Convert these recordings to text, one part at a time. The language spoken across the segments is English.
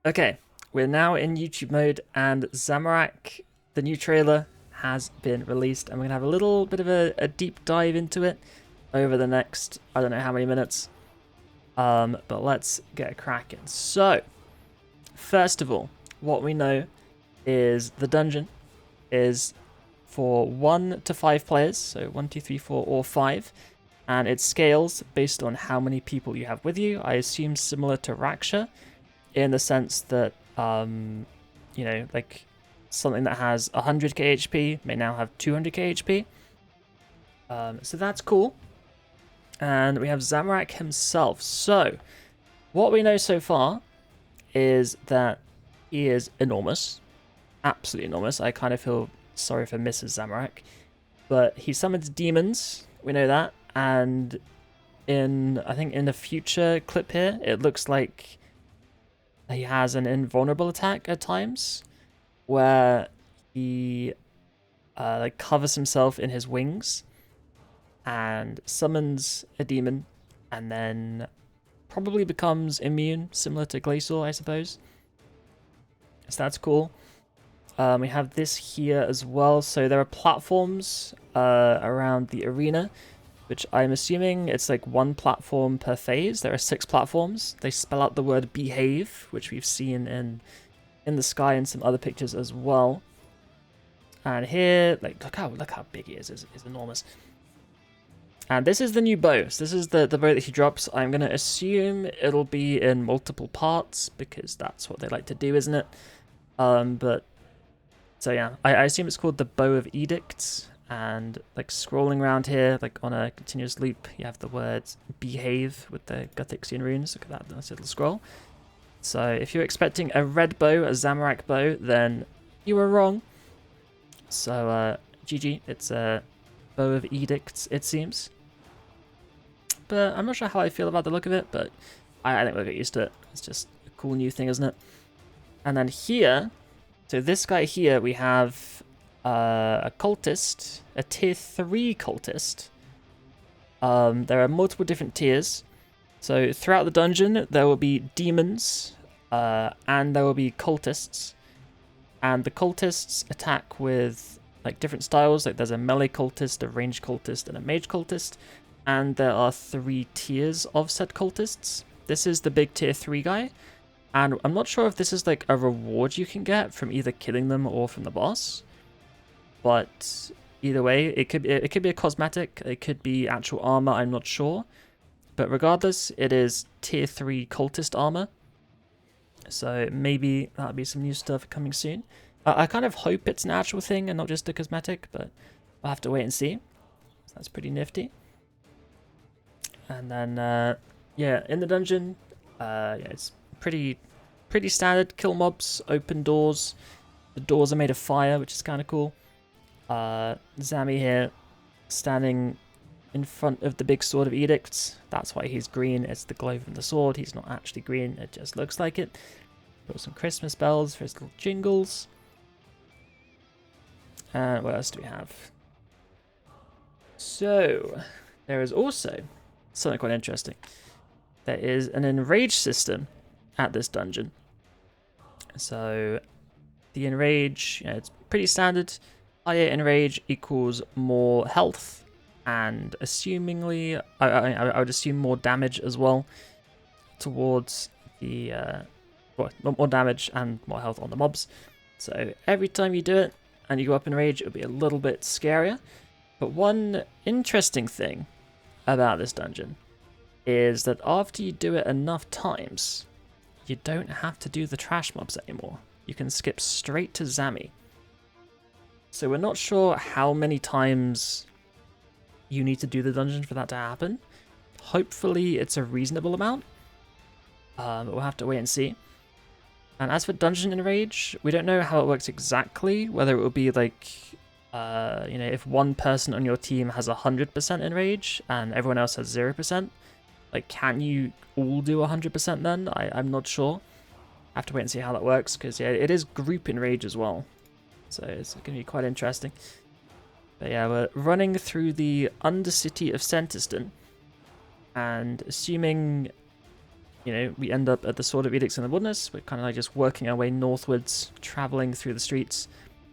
Okay, we're now in YouTube mode, and Zamorak, the new trailer, has been released, and we're gonna have a little bit of a deep dive into it over the next, I don't know how many minutes. But let's get cracking. So, first of all, what we know is the dungeon is for 1 to 5 players, so 1, 2, 3, 4, or 5, and it scales based on how many people you have with you. I assume similar to Raksha, in the sense that, like something that has 100k HP may now have 200k HP. So that's cool. And we have Zamorak himself. So, what we know so far is that he is enormous. Absolutely enormous. I kind of feel sorry for Mrs. Zamorak. But he summons demons, we know that. And I think in the future clip here, it looks like he has an invulnerable attack at times where he covers himself in his wings and summons a demon, and then probably becomes immune, similar to Glacial, I suppose. So that's cool. We have this here as well. So there are platforms around the arena, which I'm assuming it's like one platform per phase. There are 6 platforms. They spell out the word behave, which we've seen in the sky and some other pictures as well. And here, like, look how big he is. It's enormous. And this is the new bow. So this is the bow that he drops. I'm going to assume it'll be in multiple parts, because that's what they like to do, isn't it? So yeah, I assume it's called the Bow of Edict. And like scrolling around here, like on a continuous loop, you have the words behave with the Gothixian runes. Look at that nice little scroll. So if you're expecting a red bow, a Zamorak bow, then you were wrong. So GG, it's a Bow of Edicts, it seems. But I'm not sure how I feel about the look of it, but I think we'll get used to it. It's just a cool new thing, isn't it? And then here, so this guy here, we have a cultist, a tier 3 cultist. There are multiple different tiers. So throughout the dungeon, there will be demons, and there will be cultists. And the cultists attack with like different styles. Like there's a melee cultist, a ranged cultist, and a mage cultist. And there are 3 tiers of said cultists. This is the big tier 3 guy. And I'm not sure if this is like a reward you can get from either killing them or from the boss. But either way, it could be a cosmetic, it could be actual armor, I'm not sure. But regardless, it is tier 3 cultist armor. So maybe that'll be some new stuff coming soon. I kind of hope it's an actual thing and not just a cosmetic, but I'll have to wait and see. So that's pretty nifty. And then, yeah, in the dungeon, yeah, it's pretty standard. Kill mobs, open doors. The doors are made of fire, which is kind of cool. Zami here, standing in front of the big sword of edicts. That's why he's green. It's the glow from the sword. He's not actually green. It just looks like it. Got some Christmas bells for his little jingles. And what else do we have? So there is also something quite interesting. There is an Enrage system at this dungeon. So the Enrage, it's pretty standard. Higher Enrage equals more health, and assumingly, I would assume more damage as well towards the, more damage and more health on the mobs. So every time you do it and you go up in rage, it'll be a little bit scarier. But one interesting thing about this dungeon is that after you do it enough times, you don't have to do the trash mobs anymore. You can skip straight to Zami. So we're not sure how many times you need to do the dungeon for that to happen. Hopefully it's a reasonable amount. But we'll have to wait and see. And as for Dungeon Enrage, we don't know how it works exactly. Whether it will be like, if one person on your team has 100% Enrage and everyone else has 0%, like, can you all do 100% then? I'm not sure. I have to wait and see how that works, because yeah, it is group Enrage as well. So it's going to be quite interesting. But yeah, we're running through the Undercity of Centerston. And assuming we end up at the Sword of Edicts in the Wilderness. We're kind of like just working our way northwards, traveling through the streets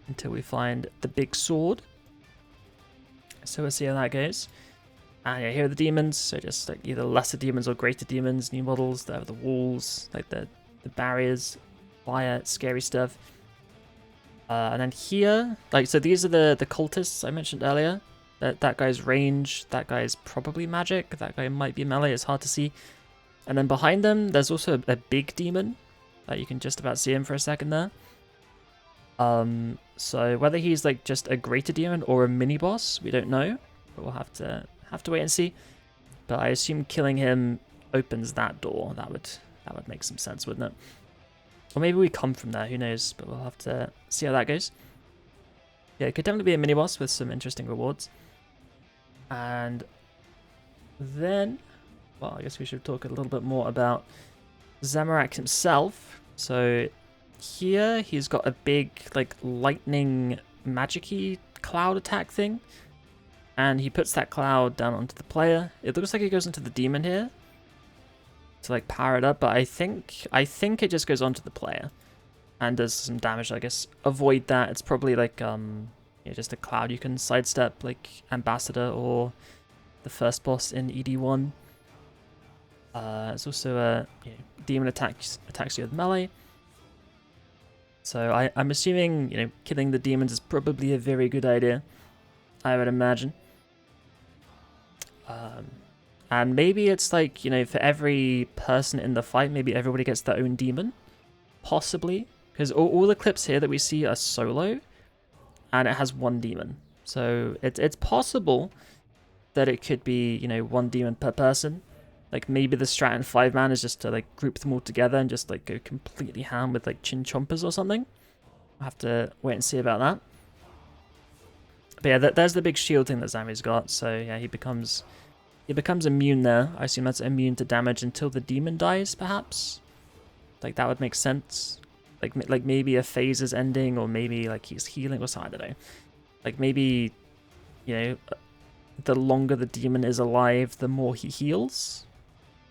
until we find the big sword. So we'll see how that goes. And yeah, here are the demons. So just like either lesser demons or greater demons, new models. They have the walls, like the barriers, fire, scary stuff. And then here, like, so these are the cultists I mentioned earlier. That guy's range, that guy's probably magic, that guy might be melee, it's hard to see. And then behind them, there's also a big demon. You can just about see him for a second there. So whether he's like just a greater demon or a mini boss, we don't know. But we'll have to wait and see. But I assume killing him opens that door. That would make some sense, wouldn't it? Or maybe we come from there, who knows? But we'll have to see how that goes. Yeah, it could definitely be a mini boss with some interesting rewards. And then, well, I guess we should talk a little bit more about Zamorak himself. So here he's got a big like lightning magic-y cloud attack thing. And he puts that cloud down onto the player. It looks like he goes into the demon here to like power it up, but I think it just goes onto the player and does some damage. I guess avoid that. It's probably like just a cloud you can sidestep, like Ambassador or the first boss in ED1. It's also a demon attacks you with melee. So I'm assuming killing the demons is probably a very good idea, I would imagine. And maybe it's like, for every person in the fight, maybe everybody gets their own demon. Possibly. Because all the clips here that we see are solo, and it has one demon. So it's possible that it could be, one demon per person. Like maybe the strat in 5-man is just to like group them all together and just like go completely ham with like chin chompers or something. I'll have to wait and see about that. But yeah, there's the big shield thing that Zami's got. So yeah, he becomes immune there. I assume that's immune to damage until the demon dies, perhaps. Like that would make sense. Like maybe a phase is ending, or maybe like he's healing or something. I don't know. Like maybe, the longer the demon is alive, the more he heals.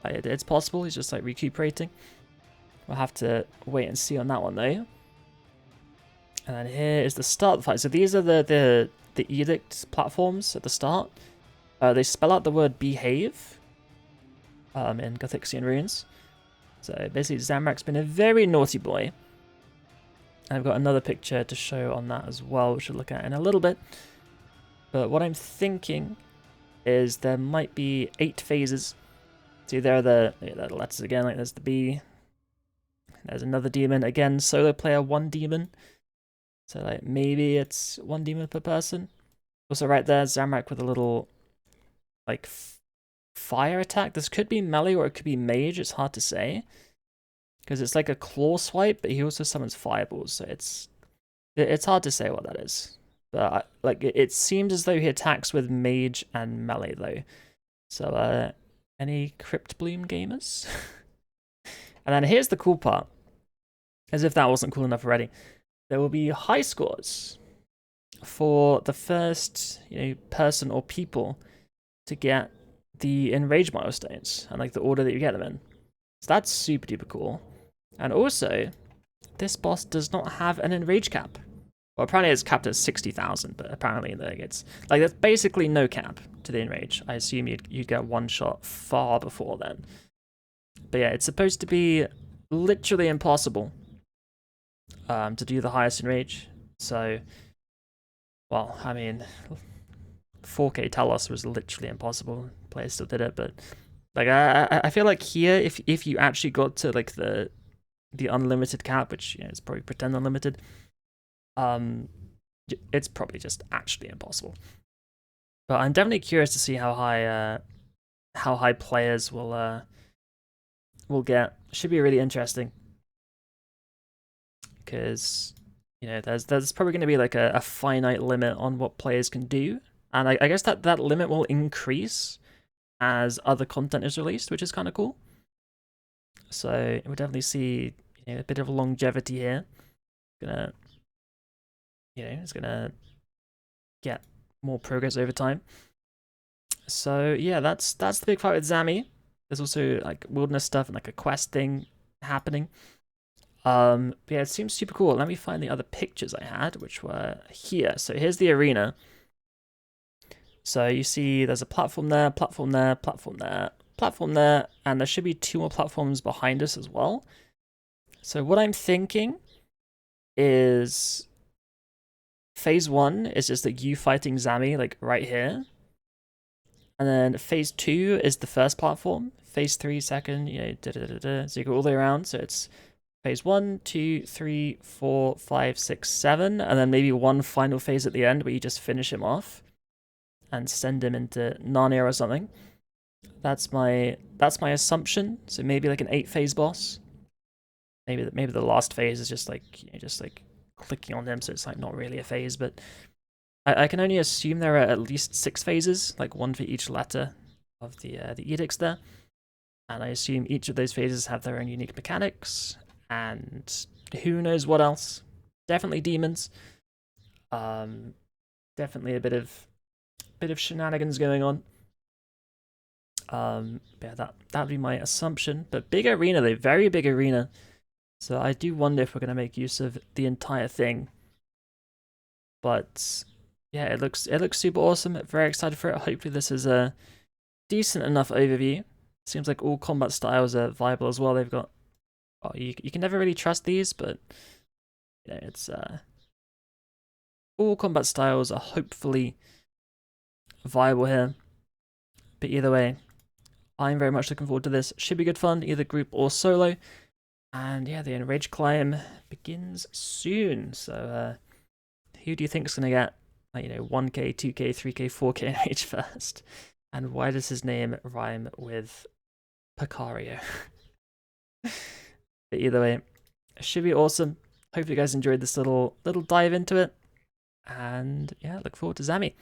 It's possible he's just like recuperating. We'll have to wait and see on that one though. And then here is the start of the fight. So these are the edict platforms at the start. They spell out the word behave in Gothixian runes. So basically Zamorak's been a very naughty boy. I've got another picture to show on that as well, which we'll look at in a little bit. But what I'm thinking is there might be 8 phases. See, there are the letters again, like there's the B. There's another demon. Again, solo player, 1 demon. So like maybe it's 1 demon per person. Also right there, Zamorak with a little like fire attack. This could be melee or it could be mage, it's hard to say. Because it's like a claw swipe, but he also summons fireballs, so it's hard to say what that is. But like it seems as though he attacks with mage and melee though. So any Crypt Bloom gamers? And then here's the cool part. As if that wasn't cool enough already. There will be high scores for the first person or people to get the Enrage milestones and like the order that you get them in. So that's super duper cool. And also, this boss does not have an Enrage cap. Well, apparently it's capped at 60,000, but apparently it's like there's basically no cap to the Enrage. I assume you'd get one shot far before then. But yeah, it's supposed to be literally impossible to do the highest Enrage. So, well, I mean, 4K Talos was literally impossible. Players still did it, but like I feel like here, if you actually got to like the unlimited cap, which is probably pretend unlimited, it's probably just actually impossible. But I'm definitely curious to see how high players will get. Should be really interesting, because there's probably going to be like a finite limit on what players can do, and I guess that limit will increase as other content is released, which is kind of cool. So we'll definitely see a bit of longevity here. It's gonna get more progress over time. So yeah, that's the big fight with Zami. There's also like wilderness stuff and like a quest thing happening. But yeah, it seems super cool. Let me find the other pictures I had, which were here. So here's the arena. So you see there's a platform there, platform there, platform there, platform there, and there should be 2 more platforms behind us as well. So what I'm thinking is phase 1 is just like you fighting Zami like right here. And then phase 2 is the first platform. Phase 3 second, you know, so you go all the way around. So it's phase 1, 2, 3, 4, 5, 6, 7, and then maybe one final phase at the end where you just finish him off and send him into Narnia or something. That's my assumption. So maybe like an 8-phase boss. Maybe the last phase is just like, you know, just like clicking on them, so it's like not really a phase. But I can only assume there are at least 6 phases, like 1 for each letter of the edicts there. And I assume each of those phases have their own unique mechanics, and who knows what else. Definitely demons. Definitely a bit of shenanigans going on. Yeah, that'd be my assumption. But big arena though, very big arena. So I do wonder if we're gonna make use of the entire thing. But yeah, it looks super awesome. Very excited for it. Hopefully this is a decent enough overview. Seems like all combat styles are viable as well. They've got, oh, you can never really trust these, but you know, it's all combat styles are hopefully viable here. But either way, I'm very much looking forward to this. Should be good fun, either group or solo. And yeah, the Enrage climb begins soon. So who do you think is going to get, like, you know, 1k, 2k, 3k, 4k Enrage first? And why does his name rhyme with Picario? But either way, it should be awesome. Hopefully you guys enjoyed this little dive into it. And yeah, look forward to Zami.